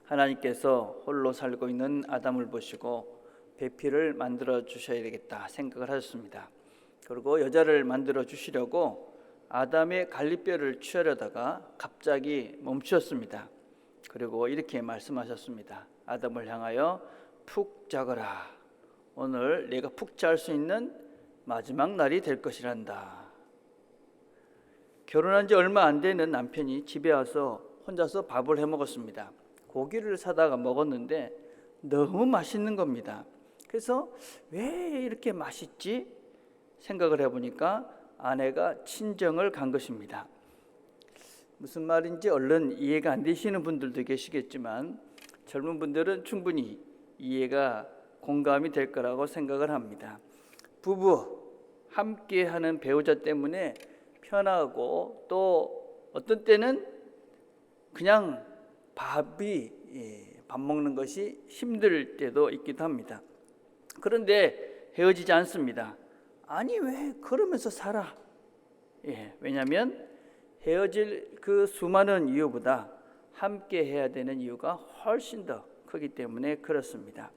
하나님께서 홀로 살고 있는 아담을 보시고 배필을 만들어 주셔야 되겠다 생각을 하셨습니다. 그리고 여자를 만들어 주시려고 아담의 갈리뼈를 취하려다가 갑자기 멈추셨습니다. 그리고 이렇게 말씀하셨습니다. 아담을 향하여 푹 자거라. 오늘 내가 푹 잘 수 있는 마지막 날이 될 것이란다. 결혼한 지 얼마 안 되는 남편이 집에 와서 혼자서 밥을 해 먹었습니다. 고기를 사다가 먹었는데 너무 맛있는 겁니다. 그래서 왜 이렇게 맛있지? 생각을 해보니까 아내가 친정을 간 것입니다. 무슨 말인지 얼른 이해가 안 되시는 분들도 계시겠지만 젊은 분들은 충분히 이해가 공감이 될 거라고 생각을 합니다. 부부 함께하는 배우자 때문에 편하고 또 어떤 때는 그냥 밥 먹는 것이 힘들 때도 있기도 합니다. 그런데 헤어지지 않습니다. 아니 왜 그러면서 살아? 왜냐하면 헤어질 그 수많은 이유보다 함께 해야 되는 이유가 훨씬 더 크기 때문에 그렇습니다.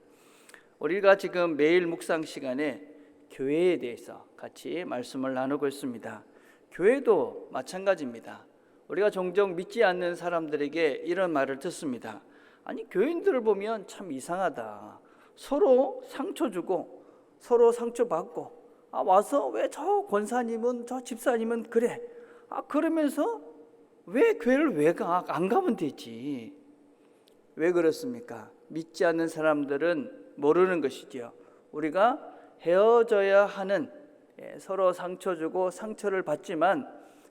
우리가 지금 매일 묵상 시간에 교회에 대해서 같이 말씀을 나누고 있습니다. 교회도 마찬가지입니다. 우리가 종종 믿지 않는 사람들에게 이런 말을 듣습니다. 아니 교인들을 보면 참 이상하다. 서로 상처 주고 서로 상처 받고 와서 왜 저 권사님은 저 집사님은 그래. 그러면서 왜 교회를 왜 가? 안 가면 되지. 왜 그렇습니까? 믿지 않는 사람들은 모르는 것이죠. 우리가 헤어져야 하는 서로 상처 주고 상처를 받지만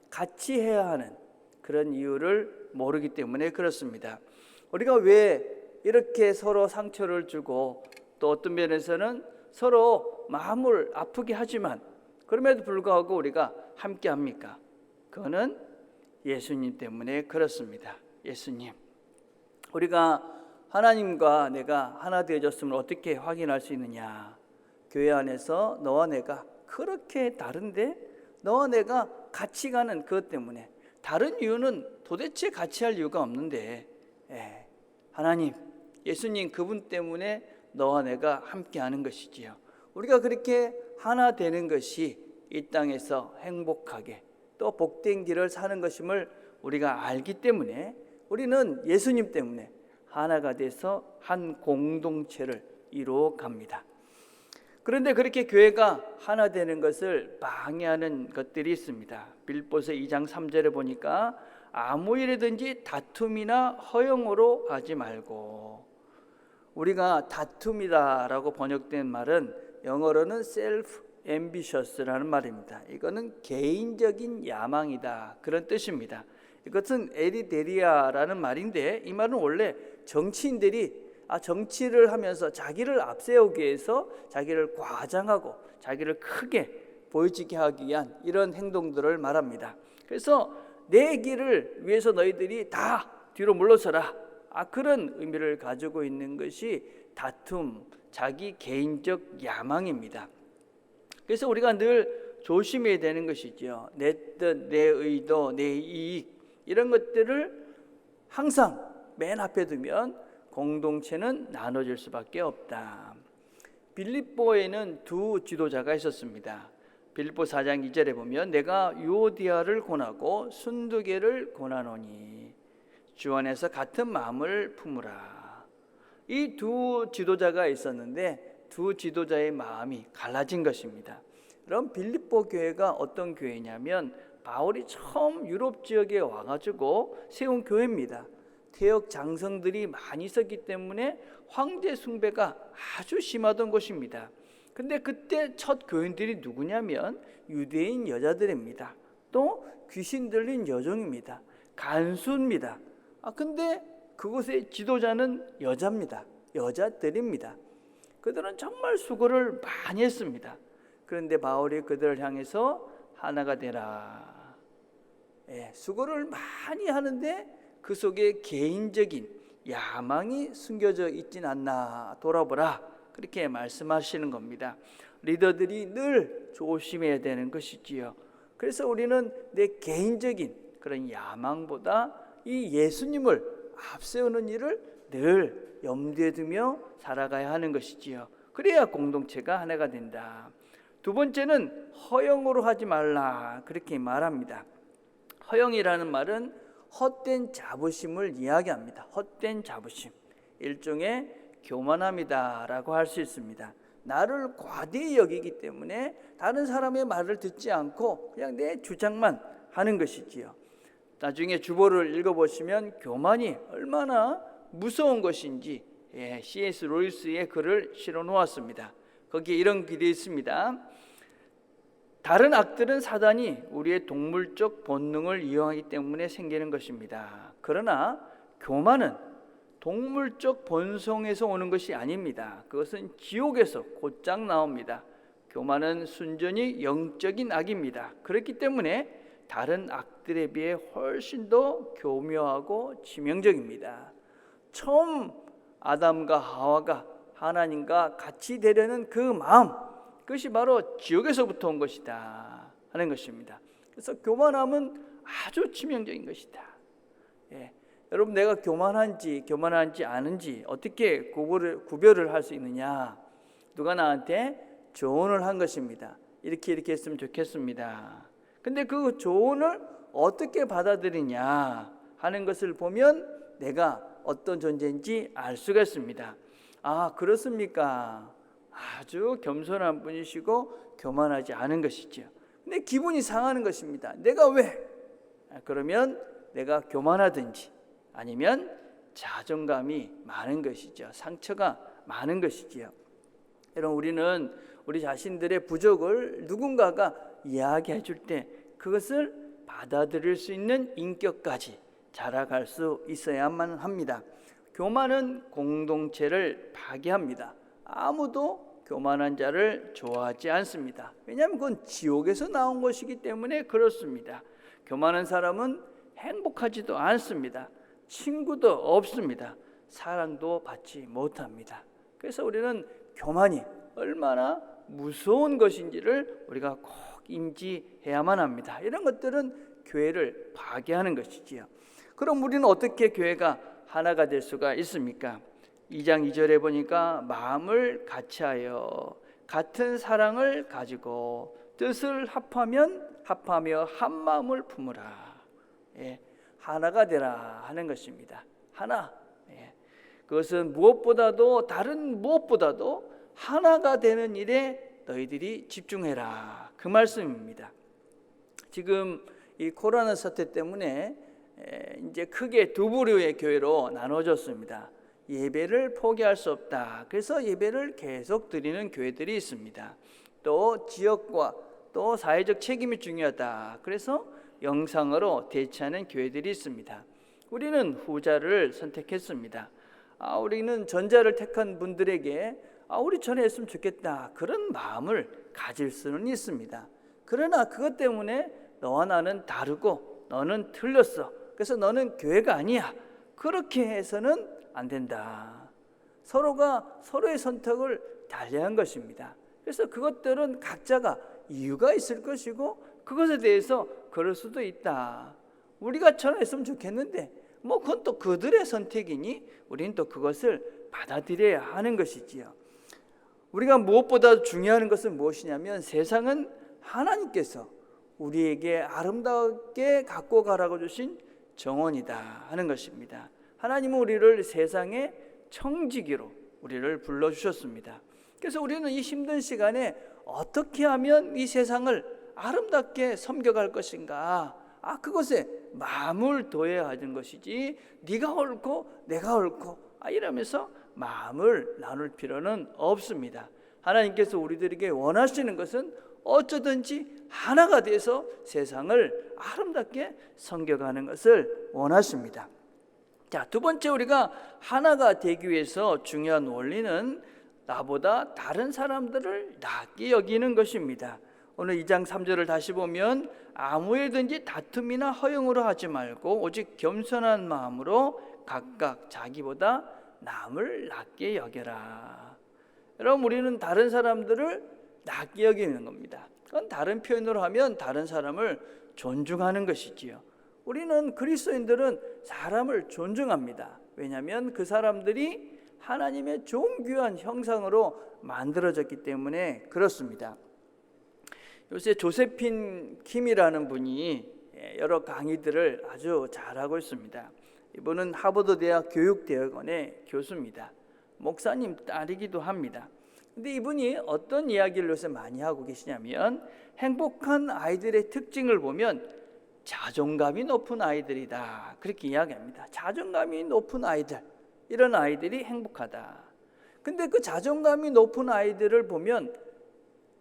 같이 해야 하는 그런 이유를 모르기 때문에 그렇습니다. 우리가 왜 이렇게 서로 상처를 주고 또 어떤 면에서는 서로 마음을 아프게 하지만 그럼에도 불구하고 우리가 함께 합니까? 그거는 예수님 때문에 그렇습니다. 예수님. 우리가 하나님과 내가 하나 되어졌음을 어떻게 확인할 수 있느냐? 교회 안에서 너와 내가 그렇게 다른데 너와 내가 같이 가는 그것 때문에. 다른 이유는 도대체 같이 할 이유가 없는데 하나님, 예수님 그분 때문에 너와 내가 함께 하는 것이지요. 우리가 그렇게 하나 되는 것이 이 땅에서 행복하게 또 복된 길을 사는 것임을 우리가 알기 때문에 우리는 예수님 때문에 하나가 돼서 한 공동체를 이루어 갑니다. 그런데 그렇게 교회가 하나 되는 것을 방해하는 것들이 있습니다. 빌립보서 2장 3절에 보니까 아무 일이든지 다툼이나 허영으로 하지 말고, 우리가 다툼이다라고 번역된 말은 영어로는 self ambitious라는 말입니다. 이거는 개인적인 야망이다 그런 뜻입니다. 이것은 에리데리아라는 말인데 이 말은 원래 정치인들이 정치를 하면서 자기를 앞세우기 위해서 자기를 과장하고 자기를 크게 보여지게 하기 위한 이런 행동들을 말합니다. 그래서 내 길을 위해서 너희들이 다 뒤로 물러서라, 그런 의미를 가지고 있는 것이 다툼, 자기 개인적 야망입니다. 그래서 우리가 늘 조심해야 되는 것이죠. 내 뜻, 내 의도, 내 이익 이런 것들을 항상 맨 앞에 두면 공동체는 나눠질 수밖에 없다. 빌립보에는 두 지도자가 있었습니다. 빌립보 4장 2절에 보면 내가 유오디아를 권하고 순두계를 권하노니 주 안에서 같은 마음을 품으라. 이 두 지도자가 있었는데 두 지도자의 마음이 갈라진 것입니다. 그럼 빌립보 교회가 어떤 교회냐면 바울이 처음 유럽 지역에 와가지고 세운 교회입니다. 태역 장성들이 많이 있었기 때문에 황제 숭배가 아주 심하던 곳입니다. 근데 그때 첫 교인들이 누구냐면 유대인 여자들입니다. 또 귀신 들린 여종입니다. 간수입니다. 근데 그곳의 지도자는 여자입니다. 여자들입니다. 그들은 정말 수고를 많이 했습니다. 그런데 바울이 그들을 향해서 하나가 되라. 수고를 많이 하는데 그 속에 개인적인 야망이 숨겨져 있진 않나 돌아보라, 그렇게 말씀하시는 겁니다. 리더들이 늘 조심해야 되는 것이지요. 그래서 우리는 내 개인적인 그런 야망보다 이 예수님을 앞세우는 일을 늘 염두에 두며 살아가야 하는 것이지요. 그래야 공동체가 하나가 된다. 두 번째는 허영으로 하지 말라, 그렇게 말합니다. 허영이라는 말은 헛된 자부심을 이야기합니다. 헛된 자부심, 일종의 교만함이다라고 할 수 있습니다. 나를 과대히 여기기 때문에 다른 사람의 말을 듣지 않고 그냥 내 주장만 하는 것이지요. 나중에 주보를 읽어보시면 교만이 얼마나 무서운 것인지 C.S. 루이스의 글을 실어 놓았습니다. 거기에 이런 글이 있습니다. 다른 악들은 사단이 우리의 동물적 본능을 이용하기 때문에 생기는 것입니다. 그러나 교만은 동물적 본성에서 오는 것이 아닙니다. 그것은 지옥에서 곧장 나옵니다. 교만은 순전히 영적인 악입니다. 그렇기 때문에 다른 악들에 비해 훨씬 더 교묘하고 치명적입니다. 처음 아담과 하와가 하나님과 같이 되려는 그 마음, 그것이 바로 지옥에서부터 온 것이다 하는 것입니다. 그래서 교만함은 아주 치명적인 것이다. 여러분, 내가 교만한지 아닌지 어떻게 구별을 할 수 있느냐? 누가 나한테 조언을 한 것입니다. 이렇게 했으면 좋겠습니다. 근데 그 조언을 어떻게 받아들이냐 하는 것을 보면 내가 어떤 존재인지 알 수가 있습니다. 아, 그렇습니까? 아주 겸손한 분이시고 교만하지 않은 것이죠. 근데 기분이 상하는 것입니다. 내가 왜? 그러면 내가 교만하든지 아니면 자존감이 많은 것이죠. 상처가 많은 것이지요. 여러분, 우리는 우리 자신들의 부족을 누군가가 이야기해 줄 때 그것을 받아들일 수 있는 인격까지 자라갈 수 있어야만 합니다. 교만은 공동체를 파괴합니다. 아무도 교만한 자를 좋아하지 않습니다. 왜냐하면 그건 지옥에서 나온 것이기 때문에 그렇습니다. 교만한 사람은 행복하지도 않습니다. 친구도 없습니다. 사랑도 받지 못합니다. 그래서 우리는 교만이 얼마나 무서운 것인지를 우리가 꼭 인지해야만 합니다. 이런 것들은 교회를 파괴하는 것이지요. 그럼 우리는 어떻게 교회가 하나가 될 수가 있습니까? 2장 2절에 보니까 마음을 같이하여 같은 사랑을 가지고 뜻을 합하며 한 마음을 품으라. 하나가 되라 하는 것입니다. 하나. 그것은 다른 무엇보다도 하나가 되는 일에 너희들이 집중해라, 그 말씀입니다. 지금 이 코로나 사태 때문에 이제 크게 두 부류의 교회로 나눠졌습니다. 예배를 포기할 수 없다. 그래서 예배를 계속 드리는 교회들이 있습니다. 또 지역과 또 사회적 책임이 중요하다. 그래서 영상으로 대체하는 교회들이 있습니다. 우리는 후자를 선택했습니다. 우리는 전자를 택한 분들에게 우리 전화했으면 좋겠다, 그런 마음을 가질 수는 있습니다. 그러나 그것 때문에 너와 나는 다르고 너는 틀렸어, 그래서 너는 교회가 아니야, 그렇게 해서는 안 된다. 서로가 서로의 선택을 달리한 것입니다. 그래서 그것들은 각자가 이유가 있을 것이고 그것에 대해서 그럴 수도 있다. 우리가 전화했으면 좋겠는데 그건 또 그들의 선택이니 우리는 또 그것을 받아들여야 하는 것이지요. 우리가 무엇보다 중요한 것은 무엇이냐면 세상은 하나님께서 우리에게 아름답게 갖고 가라고 주신 정원이다 하는 것입니다. 하나님은 우리를 세상의 청지기로 우리를 불러주셨습니다. 그래서 우리는 이 힘든 시간에 어떻게 하면 이 세상을 아름답게 섬겨갈 것인가, 그것에 마음을 둬야 하는 것이지 네가 옳고 내가 옳고 이러면서 마음을 나눌 필요는 없습니다. 하나님께서 우리들에게 원하시는 것은 어쩌든지 하나가 돼서 세상을 아름답게 섬겨가는 것을 원하십니다. 자, 두 번째, 우리가 하나가 되기 위해서 중요한 원리는 나보다 다른 사람들을 낮게 여기는 것입니다. 오늘 2장 3절을 다시 보면 아무에든지 다툼이나 허용으로 하지 말고 오직 겸손한 마음으로 각각 자기보다 남을 낮게 여겨라. 여러분, 우리는 다른 사람들을 낮게 여기는 겁니다. 그건 다른 표현으로 하면 다른 사람을 존중하는 것이지요. 우리는 그리스도인들은 사람을 존중합니다. 왜냐하면 그 사람들이 하나님의 존귀한 형상으로 만들어졌기 때문에 그렇습니다. 요새 조세핀 킴이라는 분이 여러 강의들을 아주 잘하고 있습니다. 이분은 하버드 대학 교육대학원의 교수입니다. 목사님 딸이기도 합니다. 근데 이분이 어떤 이야기를 요새 많이 하고 계시냐면, 행복한 아이들의 특징을 보면 자존감이 높은 아이들이다, 그렇게 이야기합니다. 자존감이 높은 아이들, 이런 아이들이 행복하다. 근데 그 자존감이 높은 아이들을 보면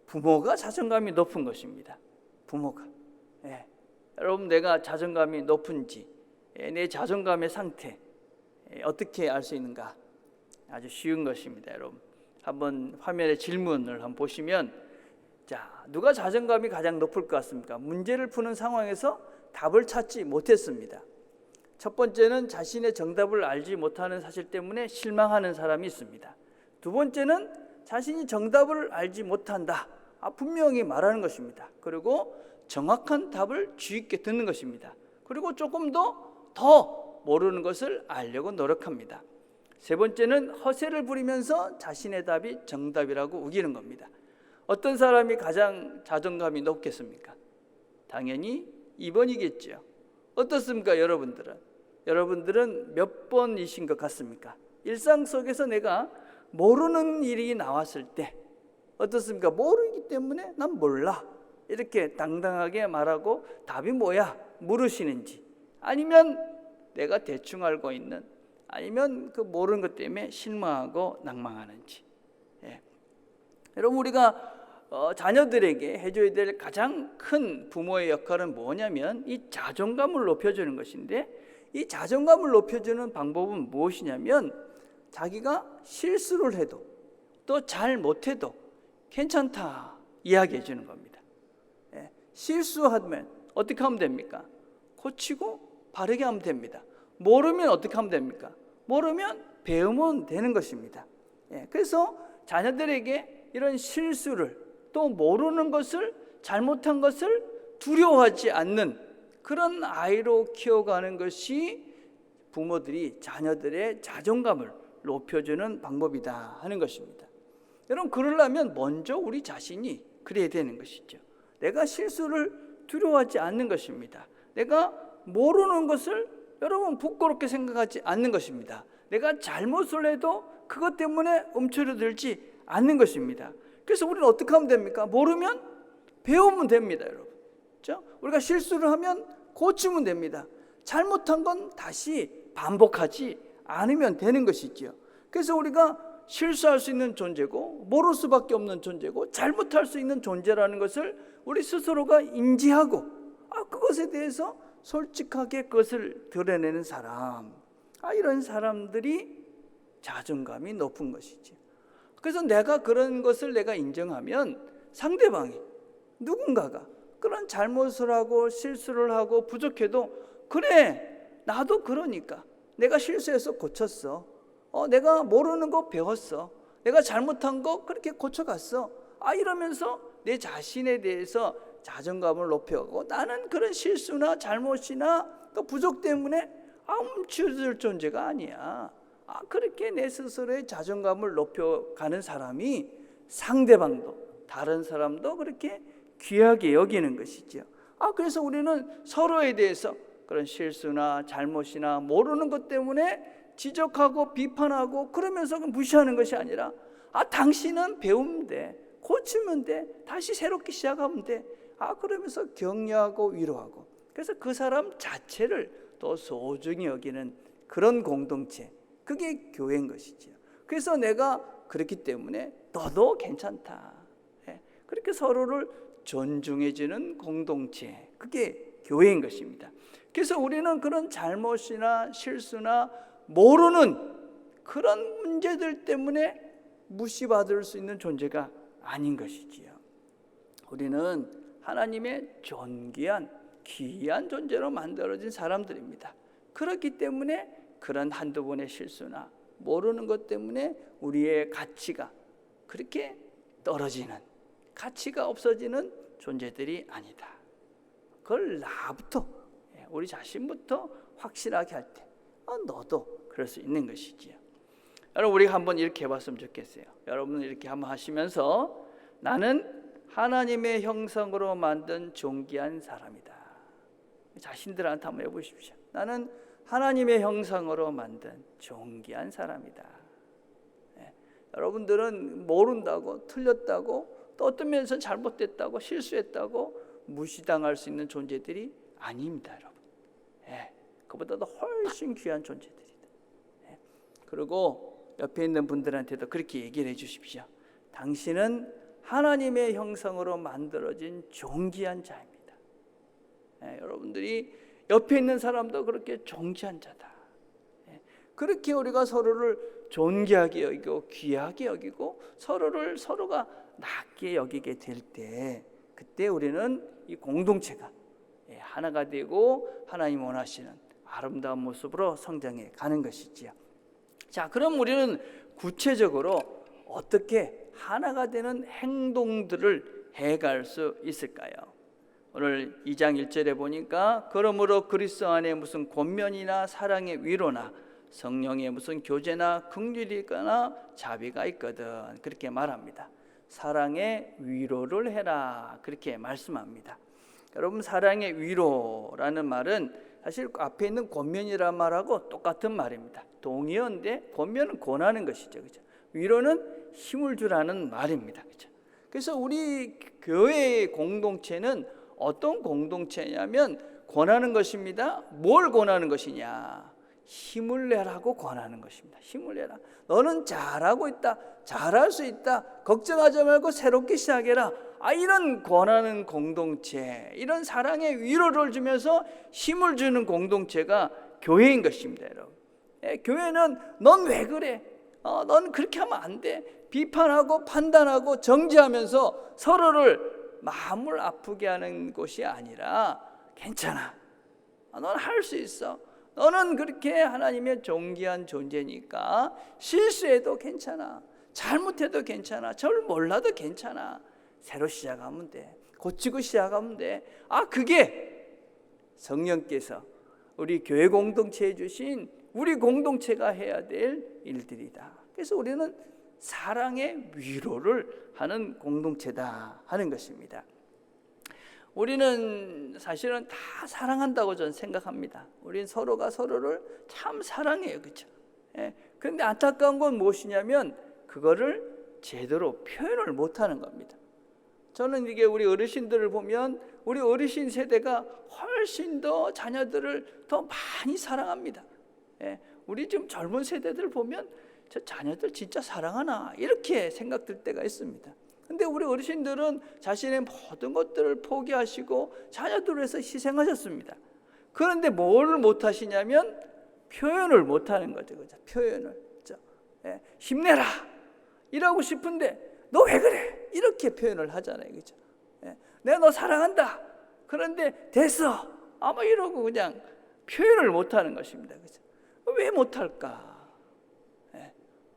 부모가 자존감이 높은 것입니다. 부모가. 여러분, 내가 자존감이 높은지, 내 자존감의 상태 어떻게 알 수 있는가? 아주 쉬운 것입니다. 여러분, 한번 화면에 질문을 한번 보시면, 자, 누가 자존감이 가장 높을 것 같습니까? 문제를 푸는 상황에서 답을 찾지 못했습니다. 첫 번째는 자신의 정답을 알지 못하는 사실 때문에 실망하는 사람이 있습니다. 두 번째는 자신이 정답을 알지 못한다, 분명히 말하는 것입니다. 그리고 정확한 답을 주의 깊게 듣는 것입니다. 그리고 조금 더 모르는 것을 알려고 노력합니다. 세 번째는 허세를 부리면서 자신의 답이 정답이라고 우기는 겁니다. 어떤 사람이 가장 자존감이 높겠습니까? 당연히 2번이겠죠. 어떻습니까, 여러분들은? 여러분들은 몇 번이신 것 같습니까? 일상 속에서 내가 모르는 일이 나왔을 때 어떻습니까? 모르기 때문에 난 몰라, 이렇게 당당하게 말하고 답이 뭐야 물으시는지, 아니면 내가 대충 알고 있는, 아니면 그 모르는 것 때문에 실망하고 낭망하는지. 여러분, 우리가 자녀들에게 해줘야 될 가장 큰 부모의 역할은 뭐냐면 이 자존감을 높여주는 것인데, 이 자존감을 높여주는 방법은 무엇이냐면 자기가 실수를 해도 또 잘 못해도 괜찮다 이야기해 주는 겁니다. 실수하면 어떻게 하면 됩니까? 고치고 바르게 하면 됩니다. 모르면 어떻게 하면 됩니까? 모르면 배우면 되는 것입니다. 그래서 자녀들에게 이런 실수를, 또 모르는 것을, 잘못한 것을 두려워하지 않는 그런 아이로 키워가는 것이 부모들이 자녀들의 자존감을 높여주는 방법이다 하는 것입니다. 여러분, 그러려면 먼저 우리 자신이 그래야 되는 것이죠. 내가 실수를 두려워하지 않는 것입니다. 내가 모르는 것을 여러분 부끄럽게 생각하지 않는 것입니다. 내가 잘못을 해도 그것 때문에 움츠러들지 않는 것입니다. 그래서 우리는 어떻게 하면 됩니까? 모르면 배우면 됩니다, 여러분. 그렇죠? 우리가 실수를 하면 고치면 됩니다. 잘못한 건 다시 반복하지 않으면 되는 것이지요. 그래서 우리가 실수할 수 있는 존재고, 모를 수밖에 없는 존재고, 잘못할 수 있는 존재라는 것을 우리 스스로가 인지하고, 그것에 대해서 솔직하게 그것을 드러내는 사람, 이런 사람들이 자존감이 높은 것이지. 그래서 내가 그런 것을 내가 인정하면 상대방이, 누군가가 그런 잘못을 하고 실수를 하고 부족해도, 그래, 나도 그러니까 내가 실수해서 고쳤어, 내가 모르는 거 배웠어, 내가 잘못한 거 그렇게 고쳐갔어, 이러면서 내 자신에 대해서 자존감을 높여가고, 나는 그런 실수나 잘못이나 또 부족 때문에 움츠러들 존재가 아니야, 그렇게 내 스스로의 자존감을 높여가는 사람이 상대방도, 다른 사람도 그렇게 귀하게 여기는 것이죠. 그래서 우리는 서로에 대해서 그런 실수나 잘못이나 모르는 것 때문에 지적하고 비판하고 그러면서 무시하는 것이 아니라, 당신은 배우면 돼, 고치면 돼, 다시 새롭게 시작하면 돼, 그러면서 격려하고 위로하고, 그래서 그 사람 자체를 또 소중히 여기는 그런 공동체, 그게 교회인 것이죠. 그래서 내가 그렇기 때문에 너도 괜찮다, 그렇게 서로를 존중해주는 공동체, 그게 교회인 것입니다. 그래서 우리는 그런 잘못이나 실수나 모르는 그런 문제들 때문에 무시받을 수 있는 존재가 아닌 것이지요. 우리는 하나님의 존귀한 귀한 존재로 만들어진 사람들입니다. 그렇기 때문에 그런 한두 번의 실수나 모르는 것 때문에 우리의 가치가 그렇게 떨어지는, 가치가 없어지는 존재들이 아니다. 그걸 나부터, 우리 자신부터 확실하게 할 때, 너도 그럴 수 있는 것이지요. 여러분, 우리가 한번 이렇게 해봤으면 좋겠어요. 여러분 이렇게 한번 하시면서 나는 하나님의 형상으로 만든 존귀한 사람이다. 자신들한테 한번 해보십시오. 나는 하나님의 형상으로 만든 존귀한 사람이다. 여러분들은 모른다고, 틀렸다고, 또 어떤 면에서 잘못됐다고, 실수했다고 무시당할 수 있는 존재들이 아닙니다, 여러분. 그보다도 훨씬 귀한 존재들이다. 그리고 옆에 있는 분들한테도 그렇게 얘기를 해주십시오. 당신은 하나님의 형상으로 만들어진 존귀한 자입니다. 여러분들이 옆에 있는 사람도 그렇게 존귀한 자다. 그렇게 우리가 서로를 존귀하게 여기고 귀하게 여기고 서로가 낮게 여기게 될 때, 그때 우리는 이 공동체가 하나가 되고 하나님 원하시는 아름다운 모습으로 성장해 가는 것이지요. 자, 그럼 우리는 구체적으로 어떻게 하나가 되는 행동들을 해갈 수 있을까요? 오늘 2장 1절에 보니까 그러므로 그리스도 안에 무슨 권면이나 사랑의 위로나 성령의 무슨 교제나 긍휼이거나 자비가 있거든, 그렇게 말합니다. 사랑의 위로를 해라, 그렇게 말씀합니다. 여러분, 사랑의 위로라는 말은 사실 앞에 있는 권면이라는 말하고 똑같은 말입니다. 동의어인데 권면은 권하는 것이죠, 그렇죠? 위로는 힘을 주라는 말입니다, 그렇죠? 그래서 우리 교회의 공동체는 어떤 공동체냐면 권하는 것입니다. 뭘 권하는 것이냐? 힘을 내라고 권하는 것입니다. 힘을 내라. 너는 잘하고 있다. 잘할 수 있다. 걱정하지 말고 새롭게 시작해라. 이런 권하는 공동체, 이런 사랑의 위로를 주면서 힘을 주는 공동체가 교회인 것입니다, 여러분. 교회는 넌 왜 그래? 넌 그렇게 하면 안 돼. 비판하고 판단하고 정죄하면서 서로를 마음을 아프게 하는 곳이 아니라 괜찮아. 넌 할 수 있어. 너는 그렇게 하나님의 존귀한 존재니까 실수해도 괜찮아. 잘못해도 괜찮아. 절 몰라도 괜찮아. 새로 시작하면 돼. 고치고 시작하면 돼. 그게 성령께서 우리 교회 공동체에 주신 우리 공동체가 해야 될 일들이다. 그래서 우리는 사랑의 위로를 하는 공동체다 하는 것입니다. 우리는 사실은 다 사랑한다고 저는 생각합니다. 우리는 서로가 서로를 참 사랑해요, 그렇죠? 그런데 안타까운 건 무엇이냐면 그거를 제대로 표현을 못하는 겁니다. 저는 이게 우리 어르신들을 보면 우리 어르신 세대가 훨씬 더 자녀들을 더 많이 사랑합니다. 우리 좀 젊은 세대들 보면 저 자녀들 진짜 사랑하나 이렇게 생각될 때가 있습니다. 근데 우리 어르신들은 자신의 모든 것들을 포기하시고 자녀들을 위해서 희생하셨습니다. 그런데 뭘 못하시냐면 표현을 못하는 거죠, 그죠? 표현을, 그죠? 힘내라 이러고 싶은데 너 왜 그래? 이렇게 표현을 하잖아요, 그죠? 내가 너 사랑한다. 그런데 됐어. 이러고 그냥 표현을 못하는 것입니다, 그죠? 왜 못할까?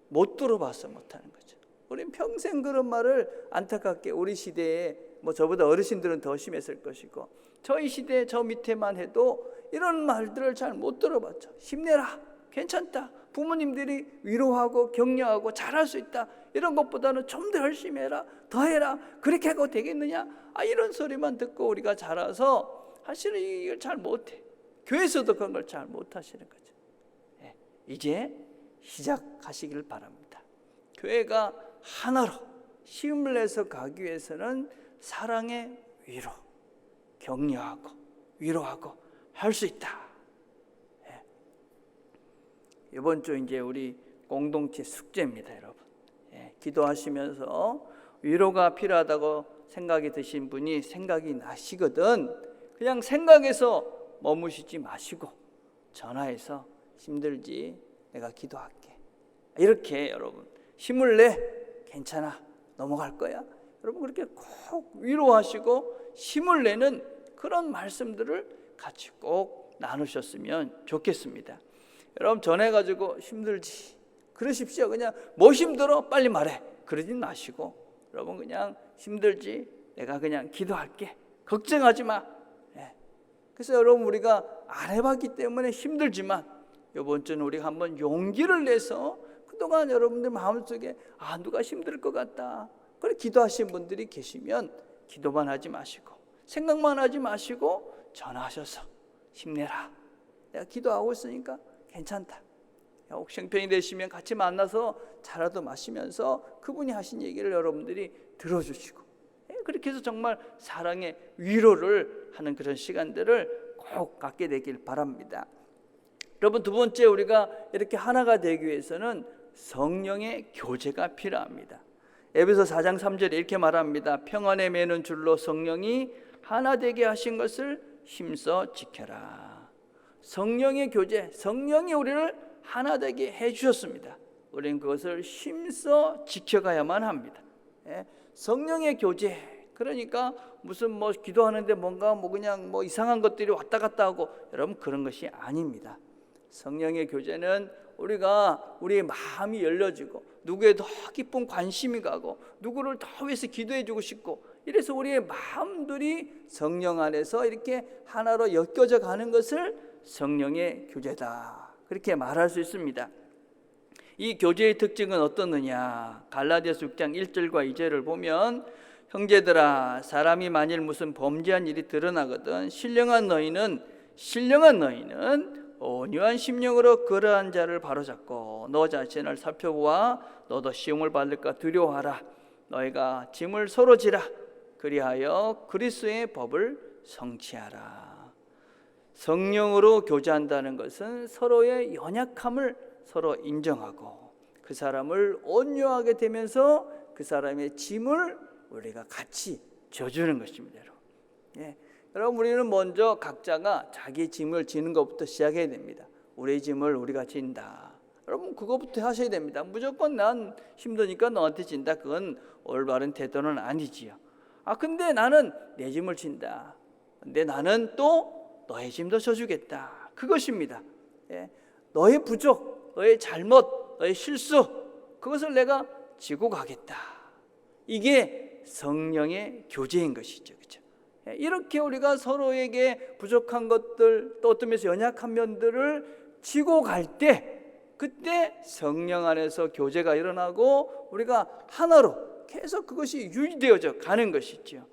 못 들어봐서 못하는 거죠. 우린 평생 그런 말을 안타깝게 우리 시대에 저보다 어르신들은 더 심했을 것이고 저희 시대 저 밑에만 해도 이런 말들을 잘 못 들어봤죠. 힘내라, 괜찮다, 부모님들이 위로하고 격려하고 잘할 수 있다, 이런 것보다는 좀 더 열심히 해라, 더 해라, 그렇게 하고 되겠느냐, 이런 소리만 듣고 우리가 자라서 사실은 이걸 잘 못해. 교회에서도 그런 걸 잘 못하시는 거죠. 이제 시작하시길 바랍니다. 교회가 하나로 힘을 내서 가기 위해서는 사랑의 위로, 격려하고 위로하고 할 수 있다. 이번 주 이제 우리 공동체 숙제입니다, 여러분. 기도하시면서 위로가 필요하다고 생각이 드신 분이 생각이 나시거든 그냥 생각해서 머무시지 마시고 전화해서 힘들지? 내가 기도할게. 이렇게 여러분 힘을 내. 괜찮아. 넘어갈 거야. 여러분 그렇게 꼭 위로하시고 힘을 내는 그런 말씀들을 같이 꼭 나누셨으면 좋겠습니다. 여러분 전해가지고 힘들지 그러십시오. 그냥 뭐 힘들어? 빨리 말해. 그러진 마시고 여러분 그냥 힘들지? 내가 그냥 기도할게. 걱정하지 마. 그래서 여러분 우리가 안 해봤기 때문에 힘들지만 이번 주는 우리가 한번 용기를 내서 그동안 여러분들 마음속에 누가 힘들 것 같다, 그렇게 기도하신 분들이 계시면 기도만 하지 마시고 생각만 하지 마시고 전화하셔서 힘내라, 내가 기도하고 있으니까 괜찮다. 혹시 형편이 되시면 같이 만나서 차라도 마시면서 그분이 하신 얘기를 여러분들이 들어주시고, 그렇게 해서 정말 사랑의 위로를 하는 그런 시간들을 꼭 갖게 되길 바랍니다. 여러분, 두 번째, 우리가 이렇게 하나가 되기 위해서는 성령의 교제가 필요합니다. 에베소 4장 3절에 이렇게 말합니다. 평안에 매는 줄로 성령이 하나 되게 하신 것을 힘써 지켜라. 성령의 교제, 성령이 우리를 하나 되게 해주셨습니다. 우리는 그것을 힘써 지켜가야만 합니다. 성령의 교제, 그러니까 무슨 기도하는데 뭔가 그냥 이상한 것들이 왔다 갔다 하고, 여러분 그런 것이 아닙니다. 성령의 교제는 우리가 우리의 마음이 열려지고 누구에 더 깊은 관심이 가고 누구를 더 위해서 기도해 주고 싶고, 이래서 우리의 마음들이 성령 안에서 이렇게 하나로 엮여져 가는 것을 성령의 교제다, 그렇게 말할 수 있습니다. 이 교제의 특징은 어떻느냐? 갈라디아서 6장 1절과 2절을 보면, 형제들아, 사람이 만일 무슨 범죄한 일이 드러나거든 신령한 너희는 온유한 심령으로 그러한 자를 바로잡고 너 자신을 살펴보아 너도 시험을 받을까 두려워하라. 너희가 짐을 서로 지라. 그리하여 그리스도의 법을 성취하라. 성령으로 교제한다는 것은 서로의 연약함을 서로 인정하고 그 사람을 온유하게 되면서 그 사람의 짐을 우리가 같이 져주는 것입니다. 여러분, 우리는 먼저 각자가 자기 짐을 지는 것부터 시작해야 됩니다. 우리의 짐을 우리가 진다. 여러분, 그것부터 하셔야 됩니다. 무조건 난 힘드니까 너한테 진다, 그건 올바른 태도는 아니지요. 근데 나는 내 짐을 진다. 근데 나는 또 너의 짐도 져주겠다. 그것입니다. 너의 부족, 너의 잘못, 너의 실수, 그것을 내가 지고 가겠다. 이게 성령의 교제인 것이죠. 그렇죠? 이렇게 우리가 서로에게 부족한 것들, 또 어떤 면에서 연약한 면들을 지고 갈 때, 그때 성령 안에서 교제가 일어나고 우리가 하나로 계속 그것이 유지되어져 가는 것이죠.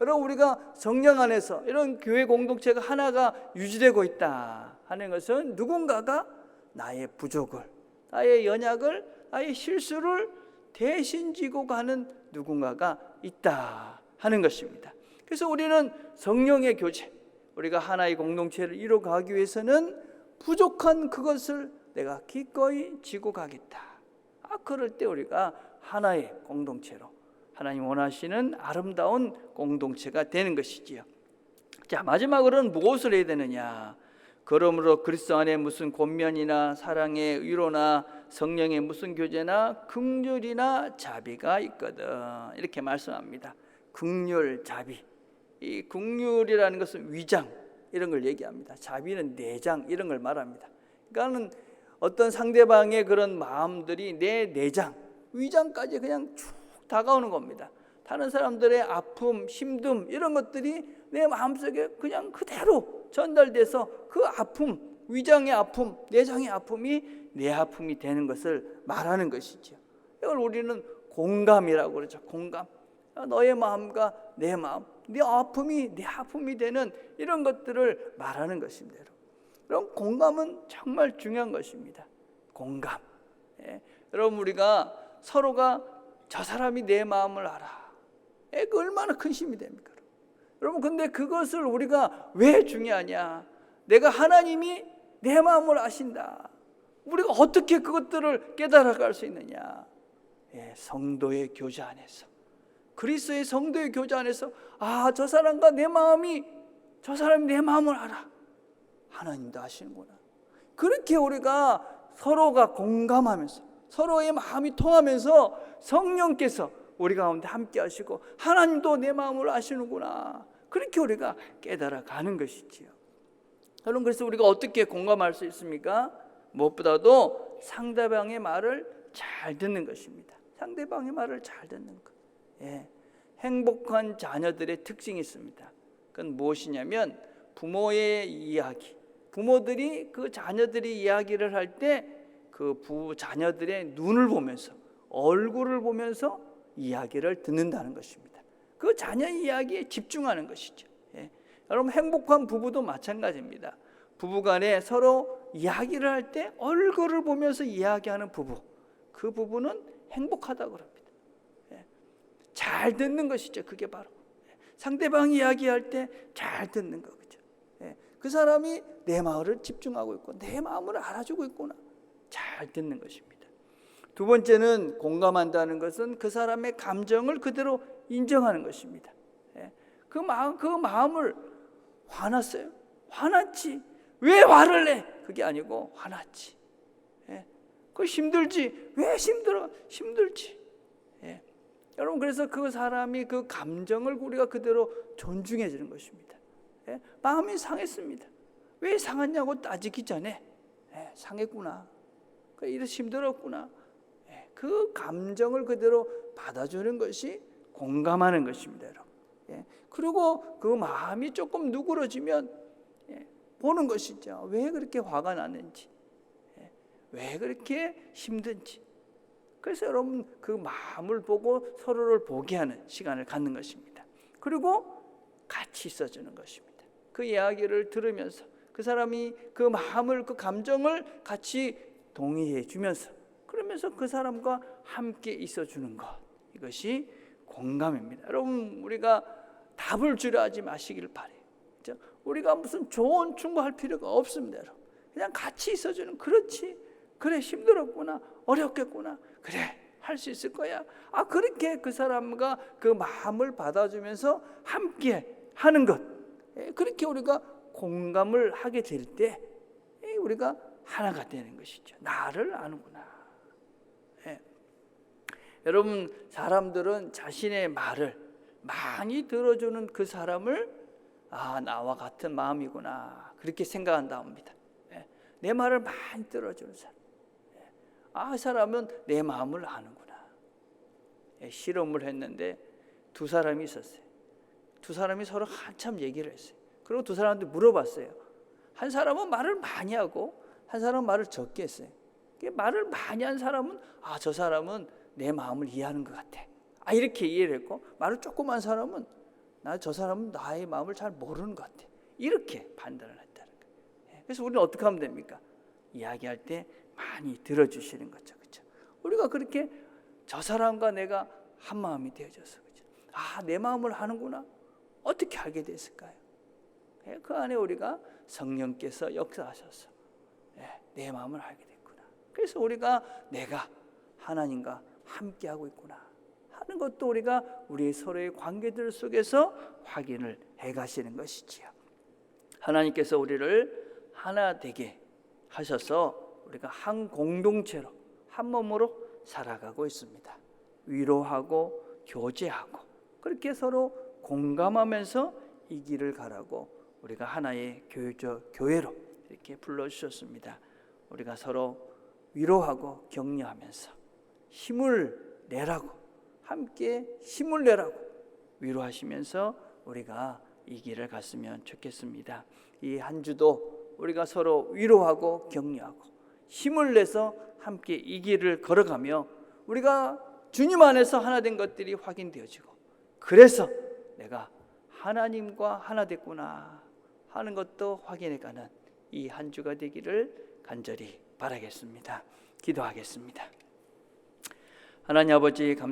여러분, 우리가 성령 안에서 이런 교회 공동체가 하나가 유지되고 있다 하는 것은 누군가가 나의 부족을, 나의 연약을, 나의 실수를 대신 지고 가는 누군가가 있다 하는 것입니다. 그래서 우리는 성령의 교제, 우리가 하나의 공동체를 이루어가기 위해서는 부족한 그것을 내가 기꺼이 지고 가겠다. 그럴 때 우리가 하나의 공동체로, 하나님 원하시는 아름다운 공동체가 되는 것이지요. 자, 마지막으로는 무엇을 해야 되느냐? 그러므로 그리스도 안에 무슨 권면이나 사랑의 위로나 성령의 무슨 교제나 긍휼이나 자비가 있거든, 이렇게 말씀합니다. 긍휼, 자비. 이 긍휼이라는 것은 위장, 이런 걸 얘기합니다. 자비는 내장, 이런 걸 말합니다. 그러니까는 어떤 상대방의 그런 마음들이 내 내장, 위장까지 그냥 쭉 다가오는 겁니다. 다른 사람들의 아픔, 힘듦, 이런 것들이 내 마음속에 그냥 그대로 전달돼서 그 아픔, 위장의 아픔, 내장의 아픔이 내 아픔이 되는 것을 말하는 것이죠. 이걸 우리는 공감이라고 그러죠. 공감. 너의 마음과 내 마음, 네 아픔이 내 아픔이 되는 이런 것들을 말하는 것입니다. 여러분, 공감은 정말 중요한 것입니다. 공감. 여러분, 우리가 서로가 저 사람이 내 마음을 알아. 그 얼마나 큰 힘이 됩니까? 여러분, 근데 그것을 우리가 왜 중요하냐? 내가 하나님이 내 마음을 아신다. 우리가 어떻게 그것들을 깨달아갈 수 있느냐? 성도의 교제 안에서, 그리스도의 성도의 교제 안에서, 저 사람과 내 마음이, 저 사람이 내 마음을 알아. 하나님도 아시는구나. 그렇게 우리가 서로가 공감하면서 서로의 마음이 통하면서 성령께서 우리 가운데 함께 하시고 하나님도 내 마음을 아시는구나. 그렇게 우리가 깨달아가는 것이지요. 여러분, 그래서 우리가 어떻게 공감할 수 있습니까? 무엇보다도 상대방의 말을 잘 듣는 것입니다. 상대방의 말을 잘 듣는 것. 행복한 자녀들의 특징이 있습니다. 그건 무엇이냐면 부모의 이야기, 부모들이 그 자녀들이 이야기를 할 때 그 자녀들의 눈을 보면서, 얼굴을 보면서 이야기를 듣는다는 것입니다. 그 자녀 이야기에 집중하는 것이죠. 예. 여러분, 행복한 부부도 마찬가지입니다. 부부간에 서로 이야기를 할 때 얼굴을 보면서 이야기하는 부부, 그 부부는 행복하다고 합니다. 예. 잘 듣는 것이죠. 그게 바로 상대방 이야기할 때 잘 듣는 거죠. 예. 그 사람이 내 마음을 집중하고 있고 내 마음을 알아주고 있구나, 잘 듣는 것입니다. 두 번째는 공감한다는 것은 그 사람의 감정을 그대로 인정하는 것입니다. 예. 그 마음을 화났어요. 화났지. 왜 화를 내? 그게 아니고 화났지. 예. 그 힘들지. 왜 힘들어? 힘들지. 예. 여러분, 그래서 그 사람이 그 감정을 우리가 그대로 존중해 주는 것입니다. 예. 마음이 상했습니다. 왜 상했냐고 따지기 전에 상했구나. 이래서 힘들었구나. 그 감정을 그대로 받아주는 것이 공감하는 것입니다, 여러분. 그리고 그 마음이 조금 누그러지면 보는 것이죠. 왜 그렇게 화가 나는지, 왜 그렇게 힘든지. 그래서 여러분, 그 마음을 보고 서로를 보게 하는 시간을 갖는 것입니다. 그리고 같이 있어주는 것입니다. 그 이야기를 들으면서 그 사람이 그 마음을, 그 감정을 같이 동의해 주면서, 그러면서 그 사람과 함께 있어주는 것, 이것이 공감입니다. 여러분, 우리가 답을 주려 하지 마시길 바래요. 그렇죠? 우리가 무슨 좋은 충고할 필요가 없습니다, 여러분. 그냥 같이 있어주는, 그렇지, 그래, 힘들었구나, 어렵겠구나, 그래, 할 수 있을 거야. 그렇게 그 사람과 그 마음을 받아주면서 함께 하는 것, 그렇게 우리가 공감을 하게 될 때 우리가 하나가 되는 것이죠. 나를 아는구나. 예. 여러분, 사람들은 자신의 말을 많이 들어주는 그 사람을 나와 같은 마음이구나, 그렇게 생각한다 합니다. 예. 내 말을 많이 들어주는 사람, 이 사람은 내 마음을 아는구나. 예. 실험을 했는데 두 사람이 있었어요. 두 사람이 서로 한참 얘기를 했어요. 그리고 두 사람한테 물어봤어요. 한 사람은 말을 많이 하고 한 사람은 말을 적게 했어요. 말을 많이 한 사람은 저 사람은 내 마음을 이해하는 것 같아, 이렇게 이해를 했고, 말을 조금 한 사람은 저 사람은 나의 마음을 잘 모르는 것 같아, 이렇게 판단을 했다는 거예요. 그래서 우리는 어떻게 하면 됩니까? 이야기할 때 많이 들어주시는 거죠. 그렇죠? 우리가 그렇게 저 사람과 내가 한 마음이 되어져서, 그렇죠? 내 마음을 아는구나. 어떻게 알게 됐을까요? 그 안에 우리가 성령께서 역사하셔서 내 마음을 알게 됐구나. 그래서 우리가 내가 하나님과 함께하고 있구나 하는 것도 우리가 우리 서로의 관계들 속에서 확인을 해가시는 것이지요. 하나님께서 우리를 하나 되게 하셔서 우리가 한 공동체로, 한 몸으로 살아가고 있습니다. 위로하고 교제하고 그렇게 서로 공감하면서 이 길을 가라고 우리가 하나의 교회로 이렇게 불러주셨습니다. 우리가 서로 위로하고 격려하면서 힘을 내라고, 함께 힘을 내라고 위로하시면서 우리가 이 길을 갔으면 좋겠습니다. 이 한 주도 우리가 서로 위로하고 격려하고 힘을 내서 함께 이 길을 걸어가며 우리가 주님 안에서 하나 된 것들이 확인되어지고, 그래서 내가 하나님과 하나 됐구나 하는 것도 확인해가는 이 한 주가 되기를 간절히 바라겠습니다. 기도하겠습니다. 하나님 아버지,